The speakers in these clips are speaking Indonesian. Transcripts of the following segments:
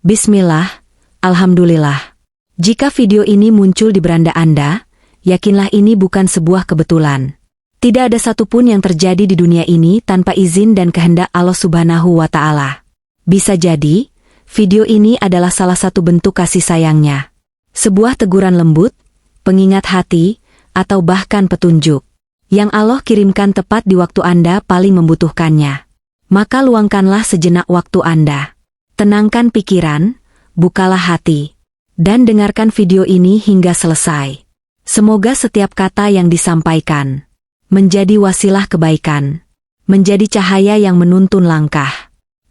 Bismillah, Alhamdulillah. Jika video ini muncul di beranda Anda, yakinlah ini bukan sebuah kebetulan. Tidak ada satupun yang terjadi di dunia ini tanpa izin dan kehendak Allah Subhanahu wa Ta'ala. Bisa jadi, video ini adalah salah satu bentuk kasih sayangnya. Sebuah teguran lembut, pengingat hati, atau bahkan petunjuk yang Allah kirimkan tepat di waktu Anda paling membutuhkannya. Maka luangkanlah sejenak waktu Anda. Tenangkan pikiran, bukalah hati, dan dengarkan video ini hingga selesai. Semoga setiap kata yang disampaikan menjadi wasilah kebaikan, menjadi cahaya yang menuntun langkah,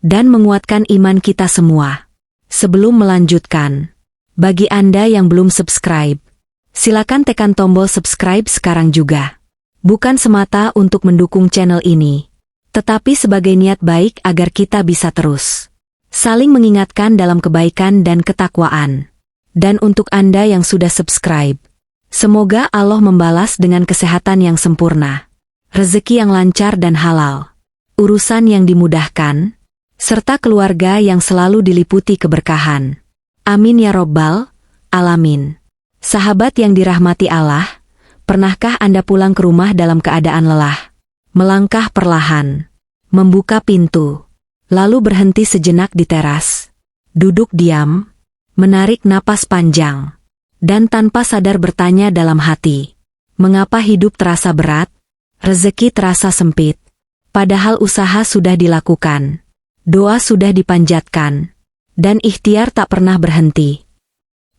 dan menguatkan iman kita semua. Sebelum melanjutkan, bagi Anda yang belum subscribe, silakan tekan tombol subscribe sekarang juga. Bukan semata untuk mendukung channel ini, tetapi sebagai niat baik agar kita bisa terus saling mengingatkan dalam kebaikan dan ketakwaan. Dan untuk Anda yang sudah subscribe, semoga Allah membalas dengan kesehatan yang sempurna, rezeki yang lancar dan halal, urusan yang dimudahkan, serta keluarga yang selalu diliputi keberkahan. Amin ya Rabbal Alamin. Sahabat yang dirahmati Allah, pernahkah Anda pulang ke rumah dalam keadaan lelah? Melangkah perlahan, membuka pintu, lalu berhenti sejenak di teras, duduk diam, menarik napas panjang, dan tanpa sadar bertanya dalam hati, mengapa hidup terasa berat, rezeki terasa sempit, padahal usaha sudah dilakukan, doa sudah dipanjatkan, dan ikhtiar tak pernah berhenti.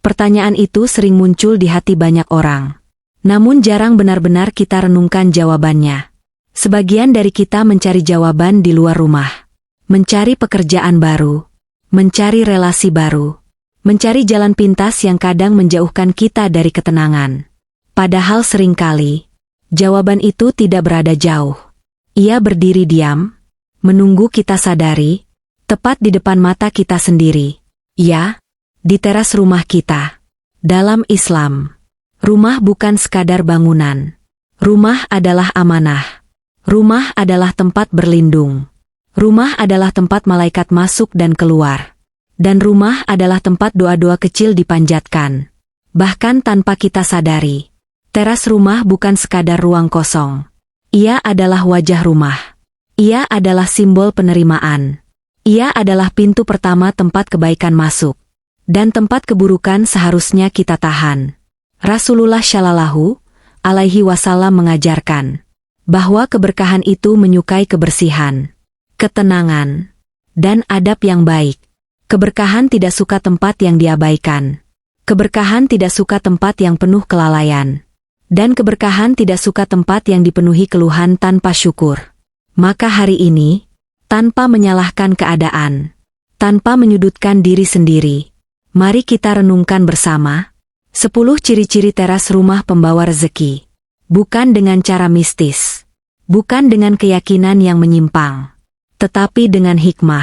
Pertanyaan itu sering muncul di hati banyak orang. Namun jarang benar-benar kita renungkan jawabannya. Sebagian dari kita mencari jawaban di luar rumah. Mencari pekerjaan baru. Mencari relasi baru. Mencari jalan pintas yang kadang menjauhkan kita dari ketenangan. Padahal seringkali, jawaban itu tidak berada jauh. Ia berdiri diam, menunggu kita sadari, tepat di depan mata kita sendiri. Ya, di teras rumah kita. Dalam Islam, rumah bukan sekadar bangunan. Rumah adalah amanah. Rumah adalah tempat berlindung. Rumah adalah tempat malaikat masuk dan keluar. Dan rumah adalah tempat doa-doa kecil dipanjatkan. Bahkan tanpa kita sadari, teras rumah bukan sekadar ruang kosong. Ia adalah wajah rumah. Ia adalah simbol penerimaan. Ia adalah pintu pertama tempat kebaikan masuk. Dan tempat keburukan seharusnya kita tahan. Rasulullah Shallallahu Alaihi Wasallam mengajarkan bahwa keberkahan itu menyukai kebersihan, ketenangan, dan adab yang baik. Keberkahan tidak suka tempat yang diabaikan. Keberkahan tidak suka tempat yang penuh kelalaian. Dan keberkahan tidak suka tempat yang dipenuhi keluhan tanpa syukur. Maka hari ini, tanpa menyalahkan keadaan, tanpa menyudutkan diri sendiri, mari kita renungkan bersama 10 ciri-ciri teras rumah pembawa rezeki. Bukan dengan cara mistis, bukan dengan keyakinan yang menyimpang, tetapi dengan hikmah,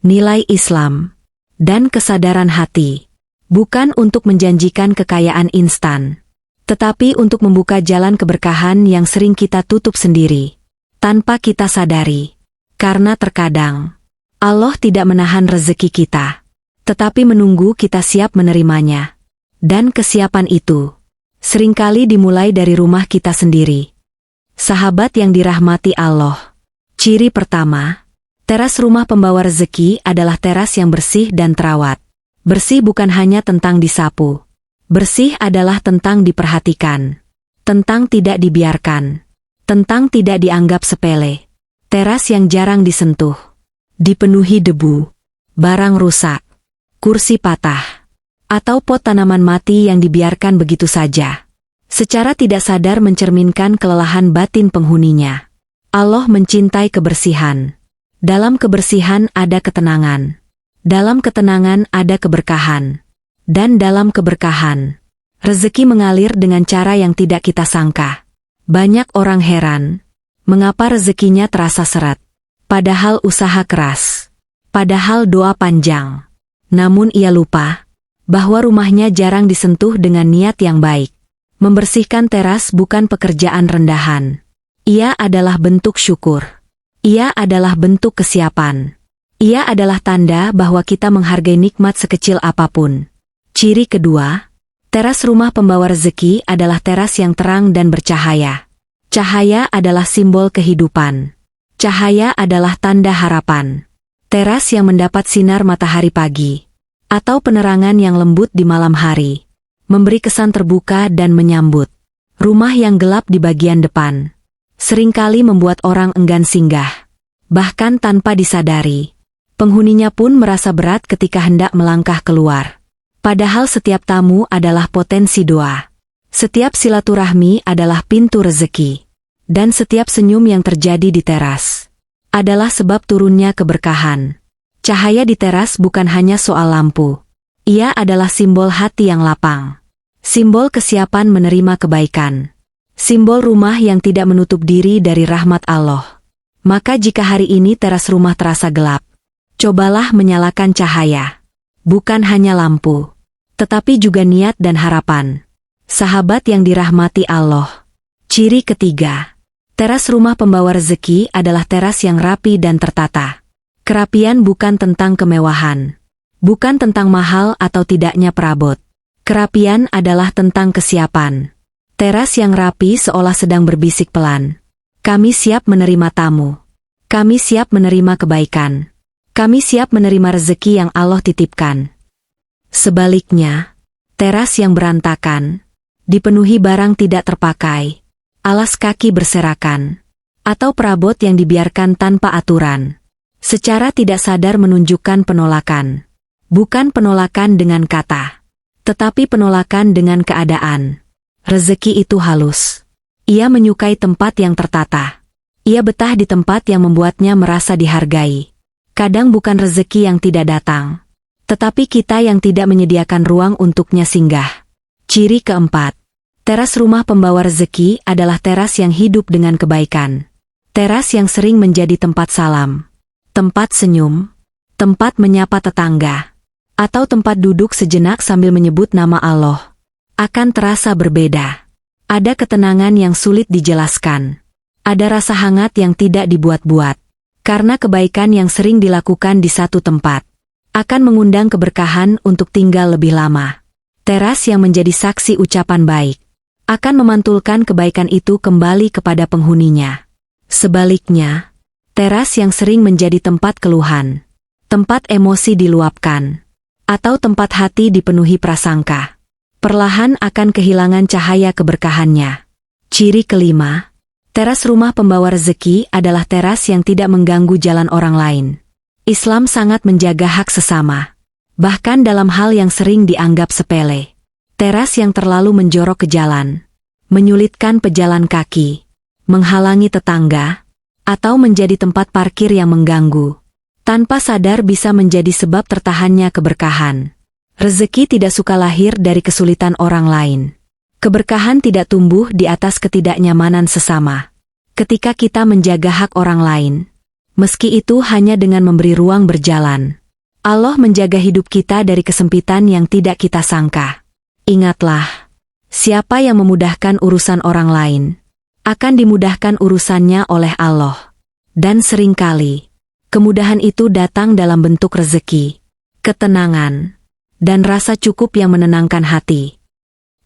nilai Islam, dan kesadaran hati. Bukan untuk menjanjikan kekayaan instan, tetapi untuk membuka jalan keberkahan yang sering kita tutup sendiri, tanpa kita sadari. Karena terkadang, Allah tidak menahan rezeki kita, tetapi menunggu kita siap menerimanya. Dan kesiapan itu seringkali dimulai dari rumah kita sendiri. Sahabat yang dirahmati Allah, ciri pertama, teras rumah pembawa rezeki adalah teras yang bersih dan terawat. Bersih bukan hanya tentang disapu. Bersih adalah tentang diperhatikan, tentang tidak dibiarkan, tentang tidak dianggap sepele. Teras yang jarang disentuh, dipenuhi debu, barang rusak, kursi patah, atau pot tanaman mati yang dibiarkan begitu saja. Secara tidak sadar mencerminkan kelelahan batin penghuninya. Allah mencintai kebersihan. Dalam kebersihan ada ketenangan. Dalam ketenangan ada keberkahan. Dan dalam keberkahan, rezeki mengalir dengan cara yang tidak kita sangka. Banyak orang heran, mengapa rezekinya terasa seret. Padahal usaha keras. Padahal doa panjang. Namun ia lupa bahwa rumahnya jarang disentuh dengan niat yang baik. Membersihkan teras bukan pekerjaan rendahan. Ia adalah bentuk syukur. Ia adalah bentuk kesiapan. Ia adalah tanda bahwa kita menghargai nikmat sekecil apapun. Ciri kedua, teras rumah pembawa rezeki adalah teras yang terang dan bercahaya. Cahaya adalah simbol kehidupan. Cahaya adalah tanda harapan. Teras yang mendapat sinar matahari pagi, atau penerangan yang lembut di malam hari, memberi kesan terbuka dan menyambut. Rumah yang gelap di bagian depan seringkali membuat orang enggan singgah, bahkan tanpa disadari. Penghuninya pun merasa berat ketika hendak melangkah keluar. Padahal setiap tamu adalah potensi doa. Setiap silaturahmi adalah pintu rezeki. Dan setiap senyum yang terjadi di teras adalah sebab turunnya keberkahan. Cahaya di teras bukan hanya soal lampu. Ia adalah simbol hati yang lapang. Simbol kesiapan menerima kebaikan. Simbol rumah yang tidak menutup diri dari rahmat Allah. Maka jika hari ini teras rumah terasa gelap, cobalah menyalakan cahaya. Bukan hanya lampu, tetapi juga niat dan harapan. Sahabat yang dirahmati Allah. Ciri ketiga, teras rumah pembawa rezeki adalah teras yang rapi dan tertata. Kerapian bukan tentang kemewahan. Bukan tentang mahal atau tidaknya perabot. Kerapian adalah tentang kesiapan. Teras yang rapi seolah sedang berbisik pelan. Kami siap menerima tamu. Kami siap menerima kebaikan. Kami siap menerima rezeki yang Allah titipkan. Sebaliknya, teras yang berantakan, dipenuhi barang tidak terpakai, alas kaki berserakan, atau perabot yang dibiarkan tanpa aturan, secara tidak sadar menunjukkan penolakan. Bukan penolakan dengan kata, tetapi penolakan dengan keadaan. Rezeki itu halus. Ia menyukai tempat yang tertata. Ia betah di tempat yang membuatnya merasa dihargai. Kadang bukan rezeki yang tidak datang, tetapi kita yang tidak menyediakan ruang untuknya singgah. Ciri keempat, teras rumah pembawa rezeki adalah teras yang hidup dengan kebaikan. Teras yang sering menjadi tempat salam, tempat senyum, tempat menyapa tetangga, atau tempat duduk sejenak sambil menyebut nama Allah, akan terasa berbeda. Ada ketenangan yang sulit dijelaskan. Ada rasa hangat yang tidak dibuat-buat. Karena kebaikan yang sering dilakukan di satu tempat akan mengundang keberkahan untuk tinggal lebih lama. Teras yang menjadi saksi ucapan baik akan memantulkan kebaikan itu kembali kepada penghuninya. Sebaliknya, teras yang sering menjadi tempat keluhan, tempat emosi diluapkan, atau tempat hati dipenuhi prasangka, perlahan akan kehilangan cahaya keberkahannya. Ciri kelima, teras rumah pembawa rezeki adalah teras yang tidak mengganggu jalan orang lain. Islam sangat menjaga hak sesama, bahkan dalam hal yang sering dianggap sepele. Teras yang terlalu menjorok ke jalan, menyulitkan pejalan kaki, menghalangi tetangga, atau menjadi tempat parkir yang mengganggu, tanpa sadar bisa menjadi sebab tertahannya keberkahan. Rezeki tidak suka lahir dari kesulitan orang lain. Keberkahan tidak tumbuh di atas ketidaknyamanan sesama. Ketika kita menjaga hak orang lain, meski itu hanya dengan memberi ruang berjalan, Allah menjaga hidup kita dari kesempitan yang tidak kita sangka. Ingatlah, siapa yang memudahkan urusan orang lain, akan dimudahkan urusannya oleh Allah. Dan seringkali, kemudahan itu datang dalam bentuk rezeki, ketenangan, dan rasa cukup yang menenangkan hati.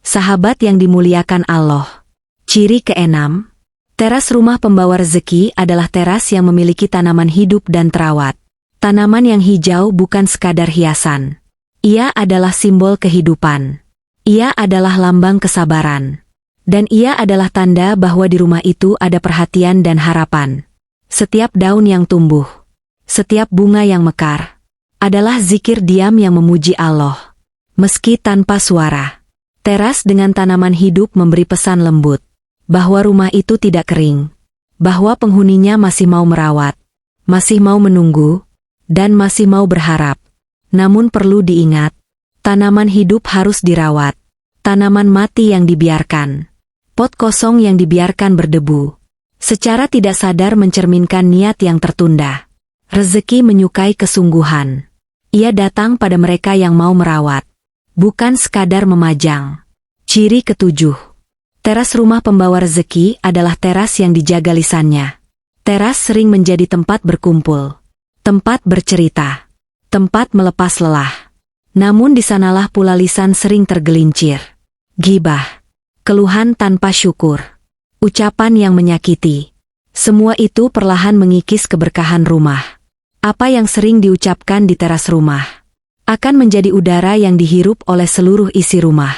Sahabat yang dimuliakan Allah. Ciri keenam, teras rumah pembawa rezeki adalah teras yang memiliki tanaman hidup dan terawat. Tanaman yang hijau bukan sekadar hiasan. Ia adalah simbol kehidupan. Ia adalah lambang kesabaran. Dan ia adalah tanda bahwa di rumah itu ada perhatian dan harapan. Setiap daun yang tumbuh, setiap bunga yang mekar, adalah zikir diam yang memuji Allah. Meski tanpa suara, teras dengan tanaman hidup memberi pesan lembut, bahwa rumah itu tidak kering, bahwa penghuninya masih mau merawat, masih mau menunggu, dan masih mau berharap. Namun perlu diingat, tanaman hidup harus dirawat. Tanaman mati yang dibiarkan, pot kosong yang dibiarkan berdebu, secara tidak sadar mencerminkan niat yang tertunda. Rezeki menyukai kesungguhan. Ia datang pada mereka yang mau merawat, bukan sekadar memajang. Ciri ketujuh, teras rumah pembawa rezeki adalah teras yang dijaga lisannya. Teras sering menjadi tempat berkumpul, tempat bercerita, tempat melepas lelah. Namun di sanalah pula lisan sering tergelincir. Gibah, keluhan tanpa syukur, ucapan yang menyakiti. Semua itu perlahan mengikis keberkahan rumah. Apa yang sering diucapkan di teras rumah akan menjadi udara yang dihirup oleh seluruh isi rumah.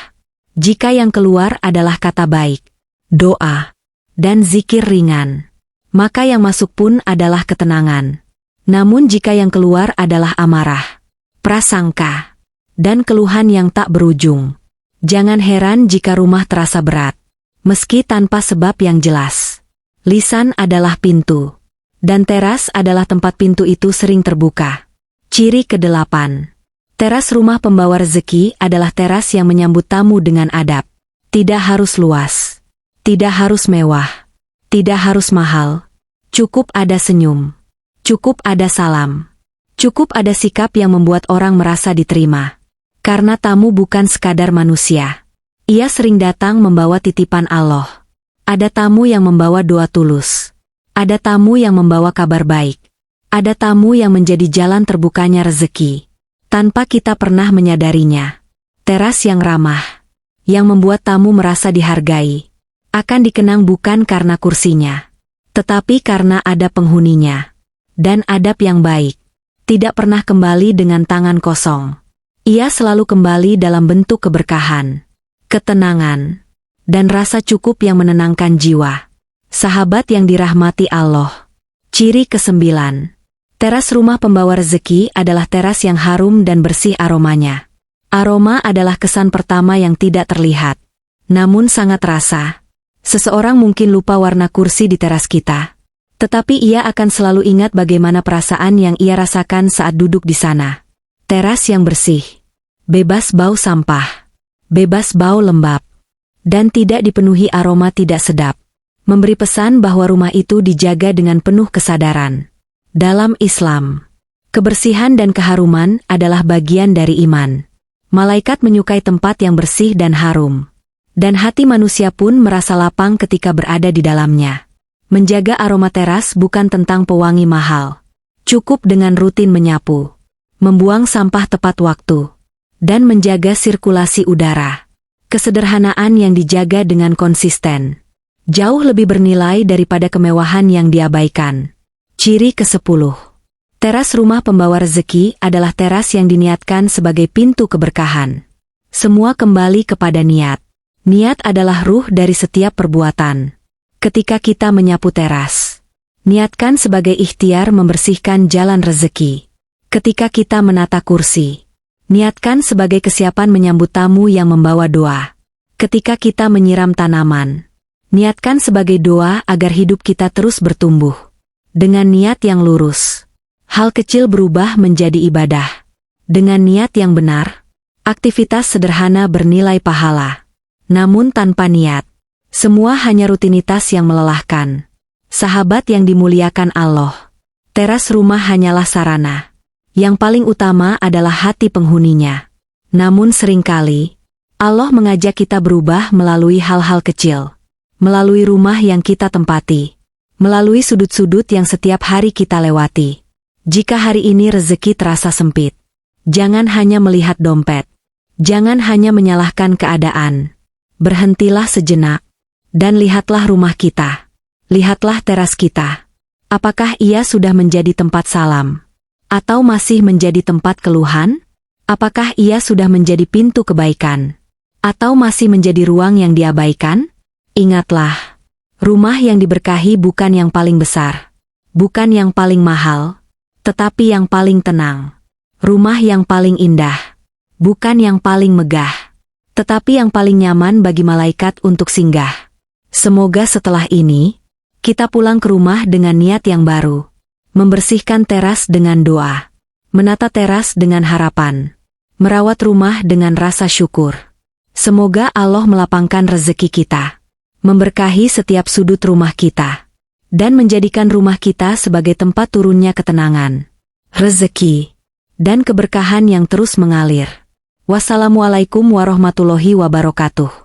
Jika yang keluar adalah kata baik, doa, dan zikir ringan, maka yang masuk pun adalah ketenangan. Namun jika yang keluar adalah amarah, prasangka, dan keluhan yang tak berujung, jangan heran jika rumah terasa berat, meski tanpa sebab yang jelas. Lisan adalah pintu, dan teras adalah tempat pintu itu sering terbuka. Ciri ke-8. Teras rumah pembawa rezeki adalah teras yang menyambut tamu dengan adab. Tidak harus luas, tidak harus mewah, tidak harus mahal. Cukup ada senyum, cukup ada salam, cukup ada sikap yang membuat orang merasa diterima. Karena tamu bukan sekadar manusia. Ia sering datang membawa titipan Allah. Ada tamu yang membawa doa tulus. Ada tamu yang membawa kabar baik. Ada tamu yang menjadi jalan terbukanya rezeki, tanpa kita pernah menyadarinya. Teras yang ramah, yang membuat tamu merasa dihargai, akan dikenang bukan karena kursinya, tetapi karena ada penghuninya. Dan adab yang baik tidak pernah kembali dengan tangan kosong. Ia selalu kembali dalam bentuk keberkahan, ketenangan, dan rasa cukup yang menenangkan jiwa. Sahabat yang dirahmati Allah. Ciri ke-9. Teras rumah pembawa rezeki adalah teras yang harum dan bersih aromanya. Aroma adalah kesan pertama yang tidak terlihat, namun sangat terasa. Seseorang mungkin lupa warna kursi di teras kita, tetapi ia akan selalu ingat bagaimana perasaan yang ia rasakan saat duduk di sana. Teras yang bersih, bebas bau sampah, bebas bau lembab, dan tidak dipenuhi aroma tidak sedap, memberi pesan bahwa rumah itu dijaga dengan penuh kesadaran. Dalam Islam, kebersihan dan keharuman adalah bagian dari iman. Malaikat menyukai tempat yang bersih dan harum, dan hati manusia pun merasa lapang ketika berada di dalamnya. Menjaga aroma teras bukan tentang pewangi mahal. Cukup dengan rutin menyapu, membuang sampah tepat waktu, dan menjaga sirkulasi udara. Kesederhanaan yang dijaga dengan konsisten jauh lebih bernilai daripada kemewahan yang diabaikan. Ciri ke-10. Teras rumah pembawa rezeki adalah teras yang diniatkan sebagai pintu keberkahan. Semua kembali kepada niat. Niat adalah ruh dari setiap perbuatan. Ketika kita menyapu teras, niatkan sebagai ikhtiar membersihkan jalan rezeki. Ketika kita menata kursi, niatkan sebagai kesiapan menyambut tamu yang membawa doa. Ketika kita menyiram tanaman, niatkan sebagai doa agar hidup kita terus bertumbuh. Dengan niat yang lurus, hal kecil berubah menjadi ibadah. Dengan niat yang benar, aktivitas sederhana bernilai pahala. Namun tanpa niat, semua hanya rutinitas yang melelahkan. Sahabat yang dimuliakan Allah, teras rumah hanyalah sarana. Yang paling utama adalah hati penghuninya. Namun seringkali, Allah mengajak kita berubah melalui hal-hal kecil. Melalui rumah yang kita tempati. Melalui sudut-sudut yang setiap hari kita lewati. Jika hari ini rezeki terasa sempit, jangan hanya melihat dompet. Jangan hanya menyalahkan keadaan. Berhentilah sejenak, dan lihatlah rumah kita. Lihatlah teras kita. Apakah ia sudah menjadi tempat salam? Atau masih menjadi tempat keluhan? Apakah ia sudah menjadi pintu kebaikan? Atau masih menjadi ruang yang diabaikan? Ingatlah, rumah yang diberkahi bukan yang paling besar, bukan yang paling mahal, tetapi yang paling tenang. Rumah yang paling indah, bukan yang paling megah, tetapi yang paling nyaman bagi malaikat untuk singgah. Semoga setelah ini, kita pulang ke rumah dengan niat yang baru. Membersihkan teras dengan doa. Menata teras dengan harapan. Merawat rumah dengan rasa syukur. Semoga Allah melapangkan rezeki kita. Memberkahi setiap sudut rumah kita. Dan menjadikan rumah kita sebagai tempat turunnya ketenangan, rezeki, dan keberkahan yang terus mengalir. Wassalamualaikum warahmatullahi wabarakatuh.